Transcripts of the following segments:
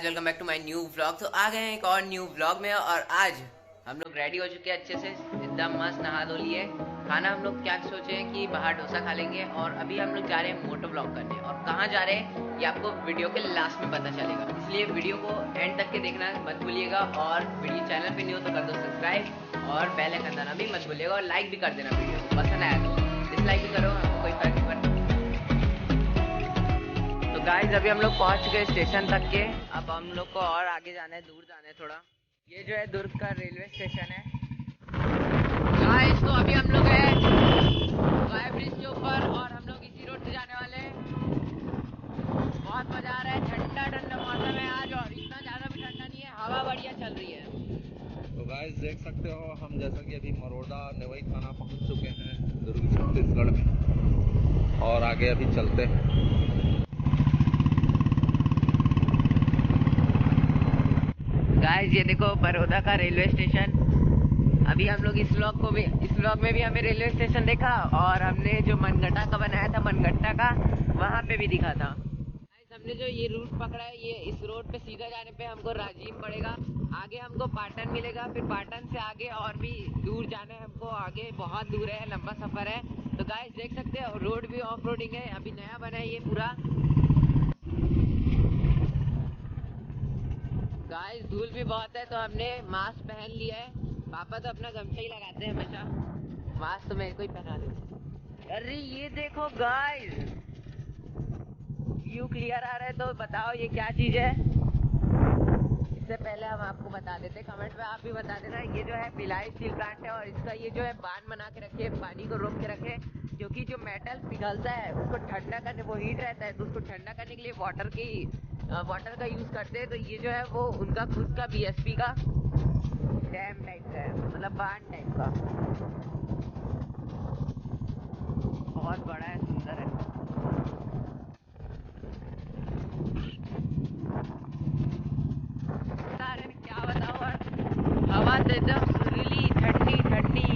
Guys welcome back to my new vlog. तो आ गए हैं एक और न्यू व्लॉग में और आज हम लोग रेडी हो चुके हैं अच्छे से, एकदम मस्त नहा धो लिए। खाना हम लोग क्या सोचे हैं कि बाहर डोसा खा लेंगे और अभी हम लोग जा रहे हैं मोटो ब्लॉग करने। और कहाँ जा रहे हैं ये आपको वीडियो के लास्ट में पता चलेगा, इसलिए वीडियो को एंड तक के देखना मत भूलिएगा। और वीडियो चैनल पे नहीं हो तो कर दो सब्सक्राइब और बेल आइकन दबाना भी मत भूलिएगा और लाइक भी कर देना। वीडियो को पसंद आया तो डिसलाइक भी करो, हमको कोई फर्क नहीं पड़ता। तो गाइस अभी हम लोग पहुंच गए स्टेशन तक के, अब हम लोग को और आगे जाना है, दूर जाना है थोड़ा। ये जो है दुर्ग का रेलवे स्टेशन है गाइस। तो अभी हम लोग हैं वाया ब्रिज के ऊपर और हम लोग इसी रोड से जाने वाले हैं। बहुत मजा आ रहा है, ठंडा ठंडा मौसम है आज और इतना ज़्यादा भी ठंडा नहीं है, हवा बढ़िया चल रही है। तो गाइस देख सकते हो हम जैसा कि अभी मरोड़ा नेवई थाना पहुंच चुके हैं दुर्ग छत्तीसगढ़ में और आगे अभी चलते हैं। गाइस ये देखो बड़ौदा का रेलवे स्टेशन। अभी हम लोग इस व्लॉग में भी हमें रेलवे स्टेशन देखा और हमने जो मनगट्टा का बनाया था मनगट्टा का वहाँ पे भी दिखा था। गाइस हमने जो ये रूट पकड़ा है, ये इस रोड पे सीधा जाने पे हमको राजिम पड़ेगा, आगे हमको पाटन मिलेगा, फिर पाटन से आगे और भी दूर जाना है हमको, आगे बहुत दूर है, लंबा सफर है। तो गाइस देख सकते हो रोड भी ऑफ रोडिंग है, अभी नया बना है ये पूरा। गाइस धूल भी बहुत है तो हमने मास्क पहन लिया है। पापा तो अपना गमछा ही लगाते हैं हमेशा, मास्क तो मेरे को ही पहना दे। अरे ये देखो गाइस व्यू क्लियर आ रहा है, तो बताओ ये क्या चीज़ है। इससे पहले हम आपको बता देते, कमेंट में आप भी बता देना। ये जो है भिलाई स्टील प्लांट है और इसका ये जो है बांध बना के रखे, पानी को रोक के रखे, क्योंकि जो मेटल पिघलता है उसको ठंडा करने, वो हीट रहता है तो उसको ठंडा करने के लिए वाटर का यूज़ करते हैं। तो ये जो है वो उनका खुद का बीएसपी का डैम टाइप का है, मतलब बांध टाइप का, बहुत बड़ा है, सुंदर है। सारे में क्या बताओ, और हवा तो एकदम सुरीली ठंडी ठंडी।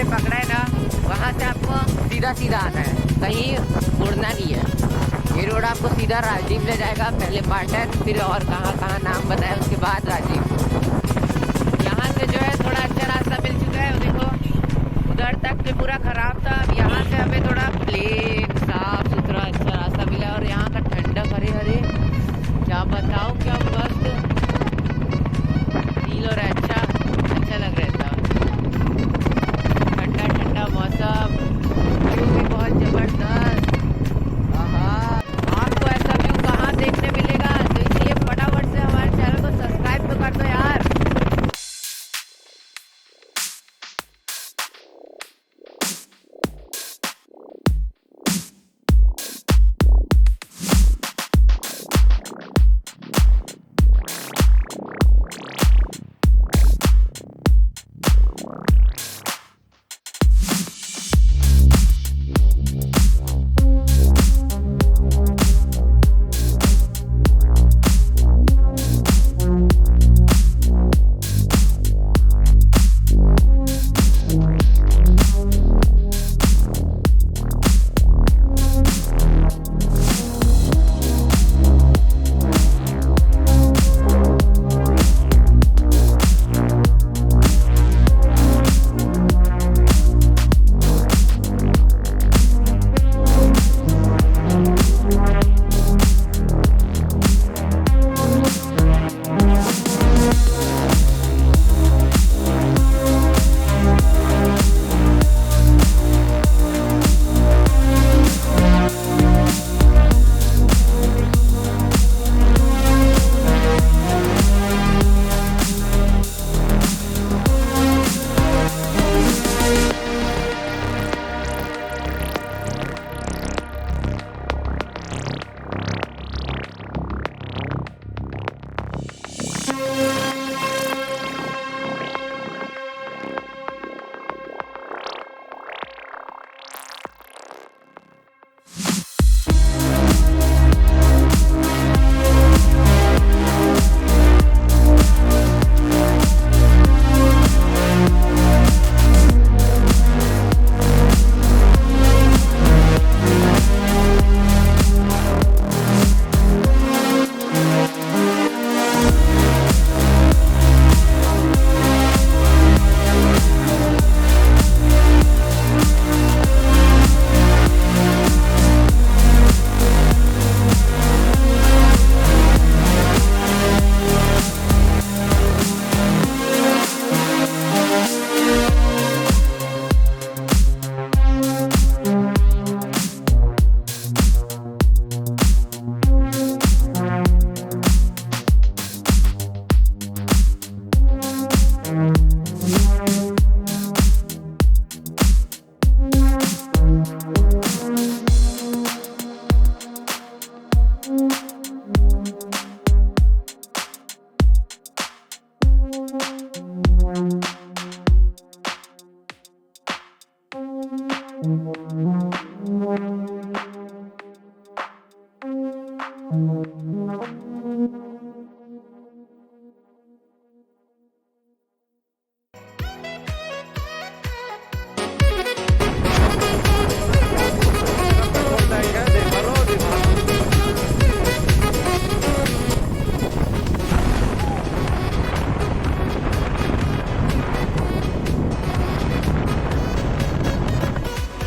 पकड़ा है ना, वहाँ से आपको सीधा सीधा आना है, कहीं मुड़ना नहीं है। ये रोड आपको सीधा राजीव ले जाएगा, पहले पाटन, फिर और कहाँ कहाँ नाम बताया, उसके बाद राजीव। यहाँ से जो है थोड़ा अच्छा रास्ता मिल चुका है, देखो उधर तक जो पूरा खराब था, अब यहाँ से हमें थोड़ा प्लेन साफ सुथरा अच्छा रास्ता मिला। और यहाँ का ठंडक, हरे हरे क्या बताओ, क्या मस्त फील हो रहा है, अच्छा लग रहा था। ठंडा ठंडा मौसम, व्यू भी बहुत जबरदस्त। आपको ऐसा व्यू कहाँ देखने मिलेगा, तो इसलिए फटाफट से हमारे चैनल को सब्सक्राइब तो कर दो यार।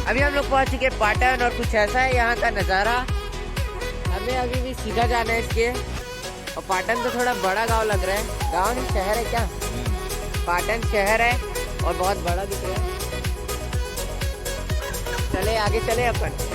अभी हम लोग पहुंच चुके पाटन और कुछ ऐसा है यहाँ का नज़ारा। हमें अभी भी सीधा जाना है इसके। और पाटन तो थोड़ा बड़ा गांव लग रहा है, गांव नहीं शहर है क्या? पाटन शहर है और बहुत बड़ा दिख रहा है। चले आगे चले अपन।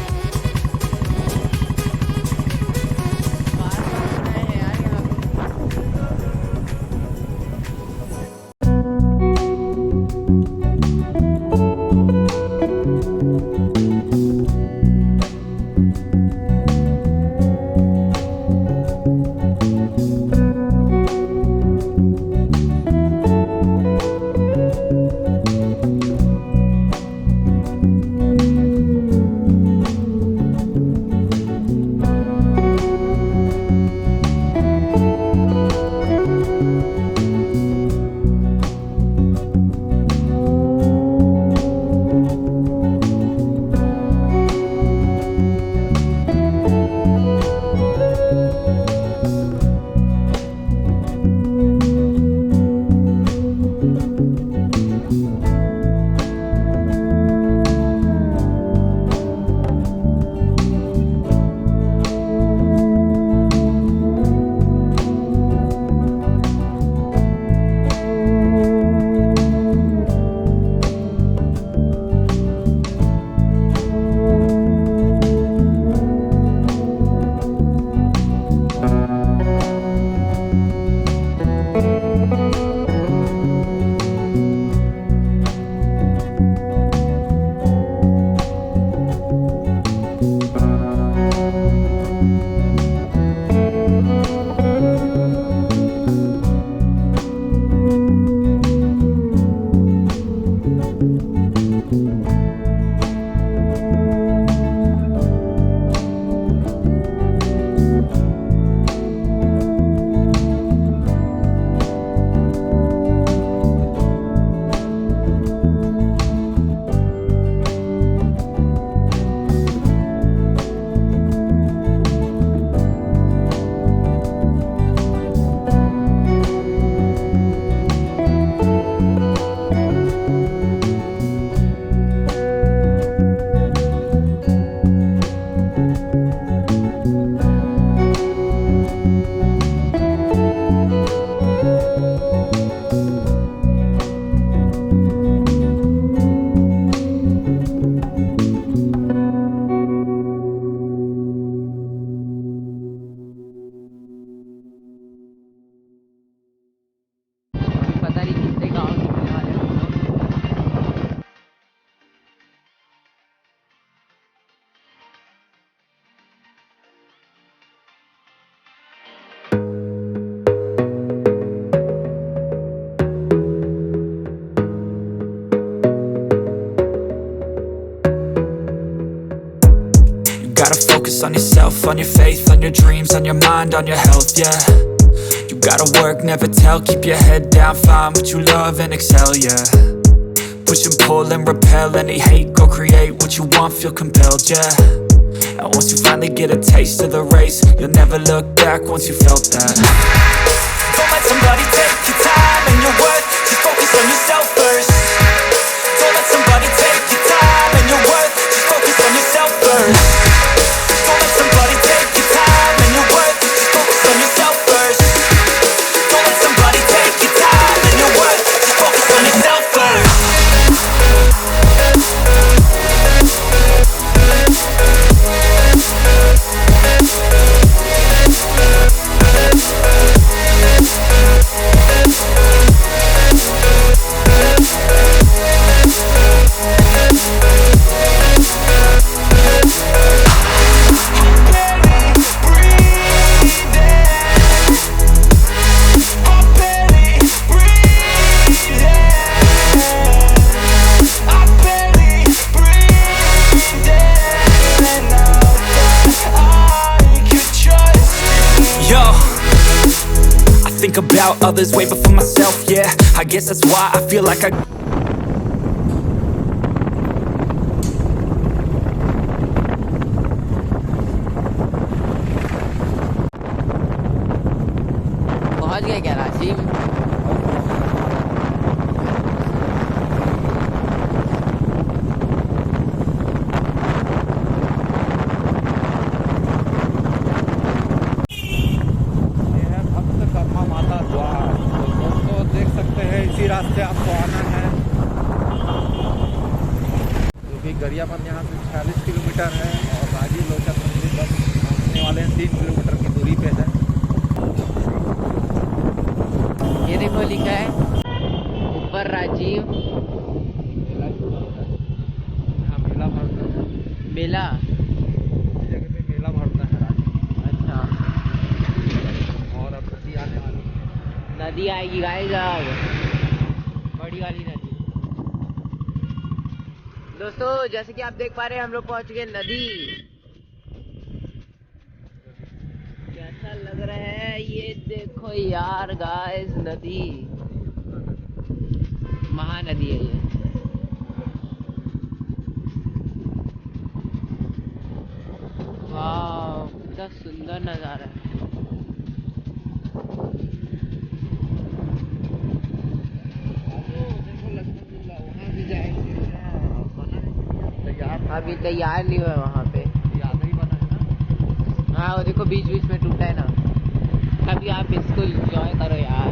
gotta focus on yourself, on your faith, on your dreams, on your mind, on your health, yeah. You gotta work, never tell, keep your head down, find what you love and excel, yeah. Push and pull and repel any hate, go create what you want, feel compelled, yeah. And once you finally get a taste of the race, you'll never look back once you felt that. Don't let somebody take your time and your worth, just focus on yourself first. Don't let somebody take your time and your worth, just focus on yourself first. Don't let somebody take your time and your worth, just focus on yourself first. Don't let somebody take your time and your worth, just focus on yourself first. Think about others way before myself, yeah. I guess that's why I feel like I पहुंच गए क्या राजिम? इसी रास्ते आपको आना है, जो कि गरियाबंद यहाँ से 46 किलोमीटर है और राजीव लोचन मंदिर बस पहुँचने वाले हैं 3 किलोमीटर की दूरी पे है। ये देखो लिखा है ऊपर राजीव यहाँ मेला भरता है। मेला इस जगह पे मेला भरता है राजीव। अच्छा, और अब नदी आने वाली है। नदी आएगी गाइस, अब बड़ी वाली नदी। दोस्तों जैसे कि आप देख पा रहे हैं हम लोग पहुंच गए नदी। कैसा लग रहा है ये देखो यार गाइस, नदी महानदी है ये। वाह कितना सुंदर नजारा है। अभी तैयार नहीं हुआ वहाँ पे, आधा ही बना है ना। हाँ वो देखो बीच बीच में टूटा है ना। अभी आप इसको एंजॉय करो यार।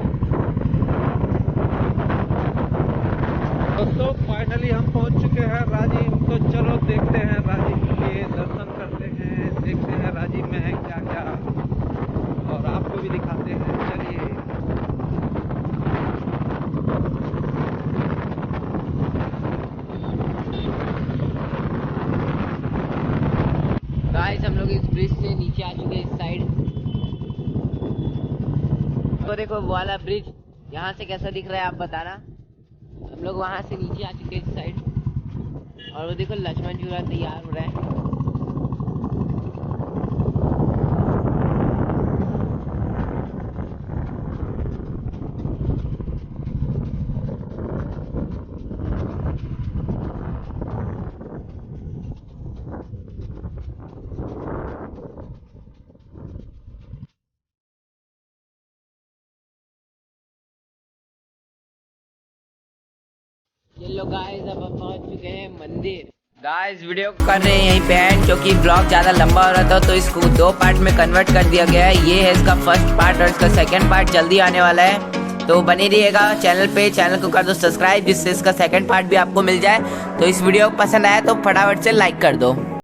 दोस्तों फाइनली हम पहुंच चुके हैं राजीव, तो चलो देखते हैं राजीव के दर्शन करते हैं, देखते हैं राजीव में है क्या क्या और आपको भी दिखाते हैं। चलिए गाइस हम लोग इस ब्रिज से नीचे आ चुके हैं इस साइड। तो देखो वो वाला ब्रिज यहाँ से कैसा दिख रहा है आप बताना। हम लोग वहाँ से नीचे आ चुके हैं इस साइड और वो देखो लक्ष्मण झूला तैयार हो रहा है। ये लोग गाइस अब हम पहुंच चुके हैं मंदिर। गाइस वीडियो कर रहे हैं यहीं पे एंड, क्योंकि ब्लॉग ज़्यादा लंबा हो रहा था तो इसको 2 पार्ट में कन्वर्ट कर दिया गया है। ये है इसका फर्स्ट पार्ट और इसका सेकंड पार्ट जल्दी आने वाला है, तो बने रहिएगा चैनल पे। चैनल को कर दो सब्सक्राइब जिससे इसका सेकंड पार्ट भी आपको मिल जाए। तो इस वीडियो को पसंद आया तो फटाफट से लाइक कर दो।